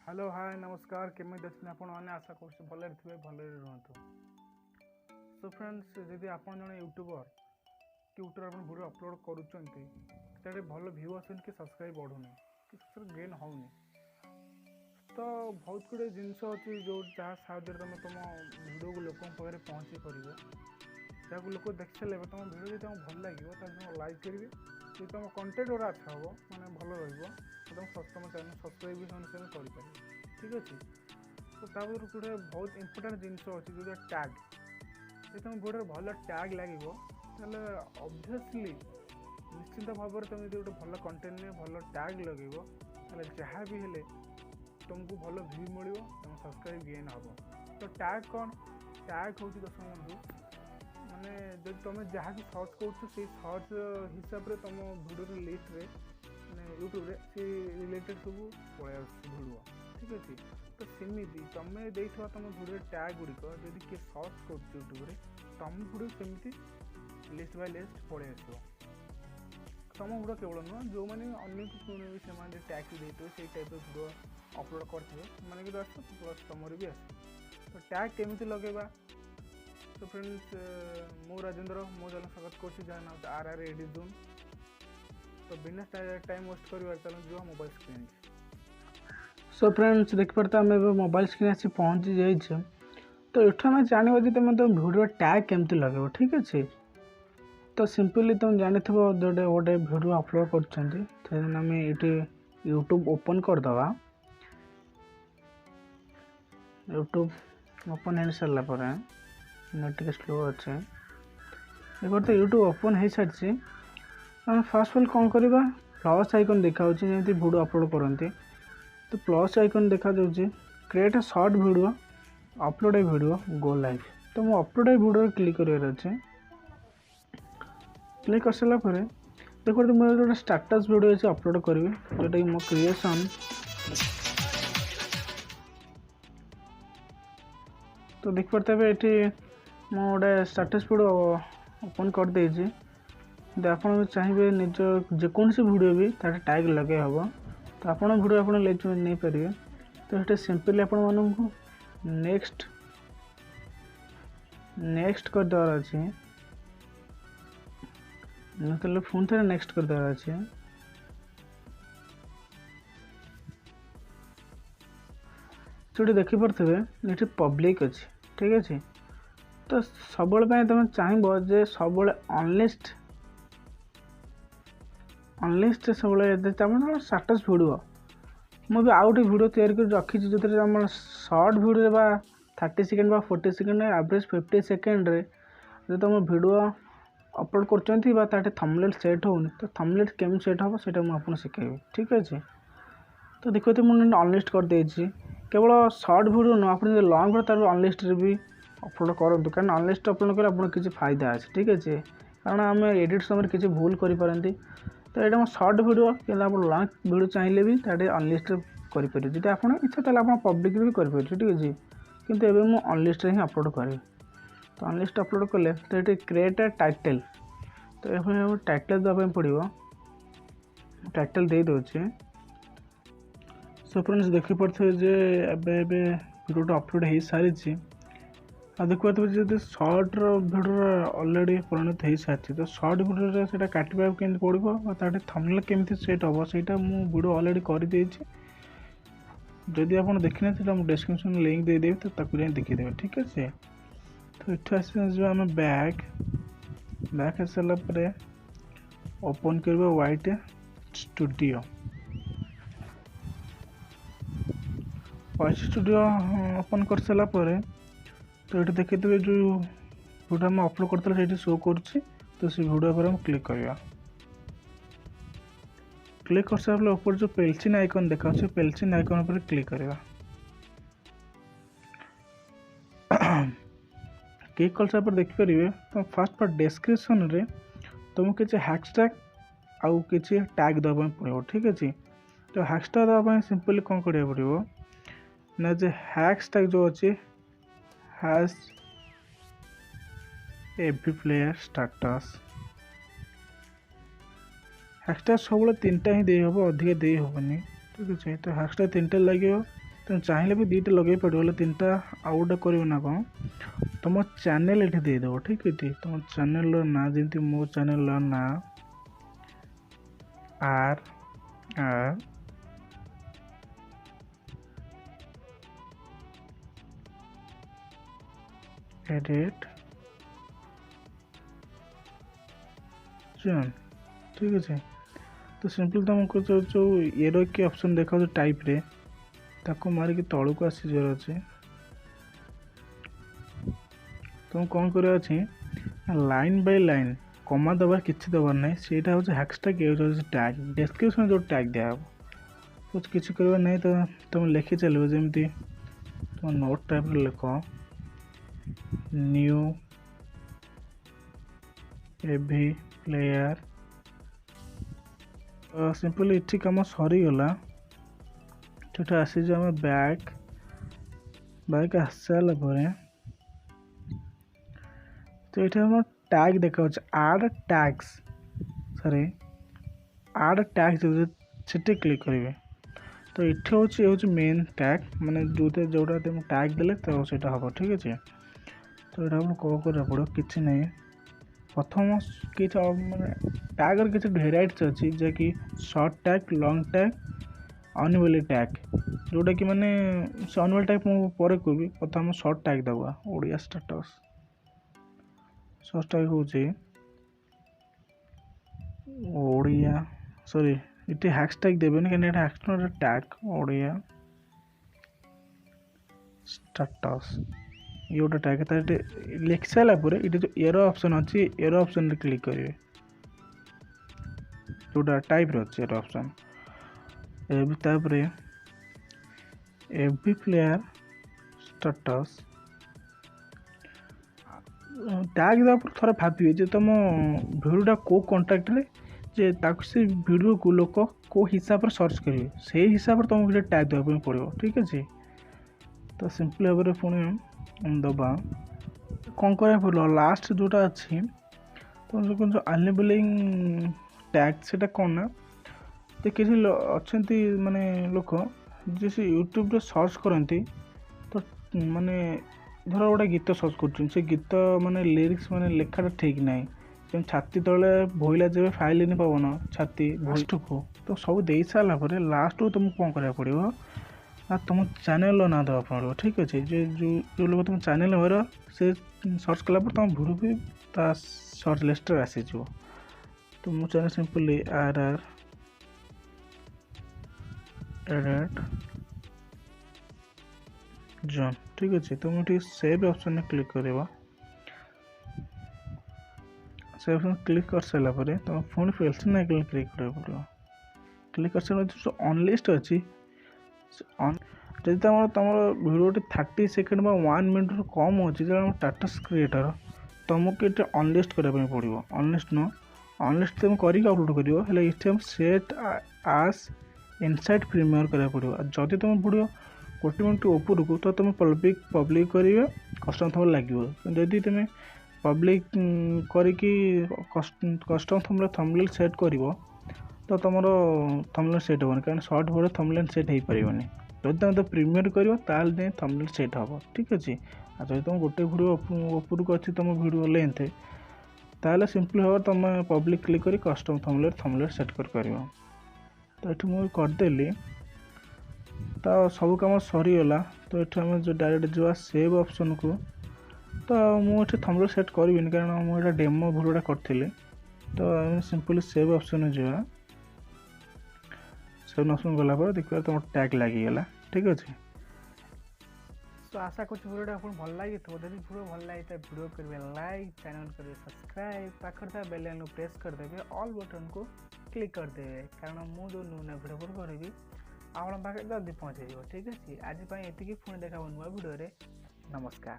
Hello hi नमस्कार केमी अच्छे आपण मैंने आशा कर भले थे भले रुहतु। सो फ्रेंड्स जदि आप जड़े यूट्यूबर कि यूट्यूब आप वीडियो अपलोड करुँच भल व्यू आस कि सब्सक्राइब बढ़ुनि कि सब्सक्राइब गेन होनी तो बहुत गुड़े जिनस अच्छी जो जहाँ साहय तुम तुम वीडियो को लोक पाखे पहुँची पार जहाँ लोक देख सारे तुम वीडियो जो तुमको भल लगे तुम लाइक करेंगे जो तुम कंटेंट गुड़ा अच्छा हम मैंने भल तुम तुम चैनल सब्सक्राइब भी से करें ठीक अच्छे। तो तापर गोटे बहुत इंपोर्टाट जिनस अच्छी जो टैग जो तुम वीडियो भल टैग लगे ऑब्वियसली निश्चिंत भाव में तुम गोटे भल कंटेंट नहीं भल टैग लगे जहाँ भी हेले तुमको भल व्यू मिल तुम सब्सक्राइब गेन हम। तो टैग कौन टैग हूँ दर्शक बंधु माने जो तुम जहाँ भी सर्च कर सर्च हिसाब से तुम वीडियो लिस्ट रे माने यूट्यूब रे से रिलेटेड सब पलि वीडियो ठीक अच्छे। तो सेमती तुम दे तुम वीडियो टैग गुड़िक जब किए सर्च कर यूट्यूब रे तुम वीडियो सेमती लिस्ट बाय लिस्ट पलि आस तुम वीडियो केवल नुह जो मैंने अन्य से टैग देते से टाइप वीडियो अपलोड करते मैंने भी आस प्लस तुम भी आस। तो टैग केमी लगेगा। तो फ्रेंड्स मु राजेंद्र मो चैनल स्वागत कर जहाँ नाम आर आर एडी जोन। तो बिना टाइम वेस्ट कर चलो जो मोबाइल स्क्रीन। सो फ्रेंड्स देख पार्थ आम मोबाइल स्क्रीन आसी पहुँची जाइए। तो ये आम जानवा तुम तुम वीडियो टैग केमती लगे ठीक अच्छे। तो सिंपली तुम जानी जोटे गोटे वीडियो अपलोड कर यूट्यूब ओपन करदे यूट्यूब ओपन हो सारा पर नेट स्लो अच्छे एक तो यूट्यूब ओपन हो सारी आम फास्ट ऑल कौन करवा प्लस आइकन देखा जमी वीडियो अपलोड करते। तो प्लस आइकन देखा create a short video upload A video go live. तो मुझे अपलोड ए वीडियो क्लिक कर अच्छे क्लिक कर सारापर देखो मोर जो स्टाटस वीडियो अच्छे अपलोड करी जोटा कि मो क्रिएशन। तो देख पार्थ ये गोटे स्टाटस वीडियो ओपन कर देजी आप चाहिए निज जेकोसी वीडियो भी तार टैग लगे हम। तो आप वीडियो आप नहीं पारे। तो ये सिंपली आपण मानू नेक्स्ट नेक्स्ट कर देवार अच्छे मतलब फोन थे नेक्स्ट कर देवार अच्छे। जो देखिपे ये पब्लिक अच्छे ठीक अच्छे। तो सब तुम चाहब जे सब अनलिस्ट अनलिस्ट सब स्टाटस वीडियो मुझे आउ गोटे वीडियो तैयारी कर रखी जो सर्ट वीडियो बा 30 सेकेंड बा 40 सेकेंड एवरेज 50 सेकेंड रे जो तुम वीडियो अपलोड कर थंबनेल सेट होनी तो थंबनेल केम सेट हम से मुझे शिखेबी ठीक अच्छे। तो देखो तो मुझे अनलिस्ट कर देछि केवल सर्ट वीडियो नुह आप लंग वीडियो अनलिस्ट भी अपलोड करूँ कारण अनलिस्ट अपलोड करें आप किसी फायदा अच्छे ठीक अच्छे कारण आम एडिट समय किसी भूल करपारती। तो ये मोर सर्ट वीडियो कि आप लंग वीडियो चाहिए भी अनलिस्ट करें जब आप इच्छा तो आप पब्लिक भी करें ठीक अच्छे किंतु एवं मुझे अनलिस्ट ही अपलोड करी। तो अनलिस्ट अपलोड कले तो ये क्रिएट ए टाइटल। तो ये टाइटल देवाई पड़ो टाइटल दे दूचे। सो फ्रेंड्स देखिपे वीडियो अपलोड हो सारी आ देख पारे सर्ट भिडियो अलरेडी परिणत हो सारी। तो सर्ट भिडियो से काटा केमी पड़ो थंबनेल केमी सेट हम से वीडियो अलरेडी करदे जदि आप देखी ना डिस्क्रिप्शन लिंक देदेवी तो जाए देखीदे ठीक अच्छे। तो ये आस आम बैक बैक आ सारापर ओपन करवा वाइट स्टूडियो ओपन कर सारापर तो ये देखिए जो वीडियो हम अपलोड करते शो कर तो से वीडियो पर हम क्लिक करवा क्लिक कर सारा ऊपर जो पेल्सिन आइकन देखा पेल्सिन आइकन पर क्लिक करवा क्लिक कर सारा देखिपारे तुम फास्ट पर डिस्क्रिप्शन रे तुम किसी हैशटैग आउ किसी टैग देवाई पड़ो ठीक अच्छे। तो हैशटैग देवाई सिंपली कौन करा पड़ो ना जे हैशटैग जो अच्छे hash every player status hashtag सब तीन टा ही दे हम अधिक दे हेनी ठीक अच्छे। तो हैशटैग 3टा लगे तुम चाहिए भी दुईटा लगे पड़ो तीनटा आउ गोटे कर ना कौन तुम चैनल ये देदेव ठीक है तुम चैनल ना जमी मो चैनल ना आर आर एडिट जॉन ठीक है। तो सिंपल तुमको जो एरो की ऑप्शन देखा टाइप रे ताको मारिक तलू को आसीजार अच्छे तुम कौन कर लाइन बाय लाइन कमा दबार किसी दबार ना से हैशटैग टैग डिस्क्रिप्शन जो टैग दिया कुछ किसी करवार नहीं तो तुम लिखी चलो जमी तुम नोट टाइप लिख न्यू एवी प्लेयर सिंपल इठी कम सरीगला तो आसीज आम बैक बैक आस सारापर तो ये हम टैग देखा आड टैग्स सॉरी आड टैग्स से क्लिक करेंगे तो ये हूँ मेन टैग माने जोटा तुम टैग देले तो सेटा हम ठीक अच्छे। तो यहाँ कौन करा पड़ो कि नहीं प्रथम कि माने टैगर किसी भेराइट्स अच्छी जैकि शॉर्ट टैग लॉन्ग टैग अनवेली टैग जोटा कि माने से अनवेली टैग मुझे कहबी प्रथम शॉर्ट टैग दबा ओडिया स्टेटस शॉर्ट टैग हूँ ओडिया सॉरी ये हैशटैग देवेनि कहीं हैशटैग टैग ओडिया स्टेटस ये गोटे टैग लिखि सारापर ये जो एरो ऑप्शन अच्छी एरो ऑप्शन रे क्लिक करेंगे जोटा टाइप रे अच्छे एरो ऑप्शन तापर एवी प्लेयर स्टेटस टैग देवा थोड़ा भाविए जे तुम भिडियोटा को कंटाक्ट रे जे से भिडियो को लोक को हिसाब से सर्च करेंगे से हिसाब से तुमको टैग देवाई पड़ो ठीक अच्छे। तो सिंपल भाव में पुणी दबा कौन करा पड़ो लास्ट जोटा अच्छी तुम जो अनेबलिंग टैग से कौन ना तो किसी अच्छा माने लोक जे यूट्यूब सर्च करती तो माने धर गोटे गीत सर्च कर गीत माने लिरिक्स माने लेखाटा ठीक ना छाती तले बोला जब फाइल नहीं पवन छाती लास्ट को तो सब दे सारापर लास्ट को तुमको कौन करा पड़ो ना तुम चैनल ना देवा पड़ो ठीक अच्छे जो लोग तुम चैनल हो से सर्च कलापर तुम भिडियो भी सर्च लिस्ट आसीज। तो मो चैनल सिंपली आर आर एडिट जॉन ठीक अच्छे। तो मुझे सेव ऑप्शन क्लिक करवा सेव ऑप्शन क्लिक कर सारापर तुम पुणी फिर ना क्लिक करा पड़ो क्लिक कर सारा जो अनलिस्ट अच्छी जब तुम भिडियो 30 सेकेंड 1 मिनट कम अच्छी जो स्टेटस क्रिएटर तुमको ये अनलिस्ट करने पड़ो अनलिस्ट न अनलिस्ट तुम करके अपलोड कर ये सेट आस इनसाइड प्रीमियर करा पड़ो जदि तुम भिडियो 1 मिनट ऊपर को तो तुम पब्लिक करेंगे कस्टम थंबनेल लगे जदि तुम पब्लिक कस्टम थंबनेल सेट कर तो तुम थंबनेल सेट होनी कारण शॉर्ट भिडियो थंबनेल सेट हो पारनी जब तुम तो प्रीमियर कर थंबनेल सेट हम ठीक अच्छे। जब तुम गोटे भिडियो ऊपर को अच्छी तुम भिडियो लेंथ ताल सिंपल भाव तुम पब्लिक क्लिक कर कस्टम थंबनेल सेट कर। तो ये मुझे करदेली तो सब कम सरीगला। तो ये आम जो डायरेक्ट जा सेव ऑप्शन को तो मुझे थंबनेल सेट करी कारण मुझे डेमो भिडियोटा करी तो सिंपली सेव ऑप्शन जा सेव ऑप्शन गला देखिए तुम टैग लगिगला ठीक अच्छे। तो आशा कुछ भिडियो आपको भल लगी जब भिडियो भल लगी तो भिडियो करेंगे लाइक चैनल करेंगे सब्सक्राइब पाखर था बेल आइकन प्रेस करदेवे ऑल बटन को क्लिक करदेवे कारण मुझे नुआ नुआ भिडियो करी आप पाखे जल्दी पहुँचे ठीक अच्छे। आज ये पुणी देखा नुआ भिडियो नमस्कार।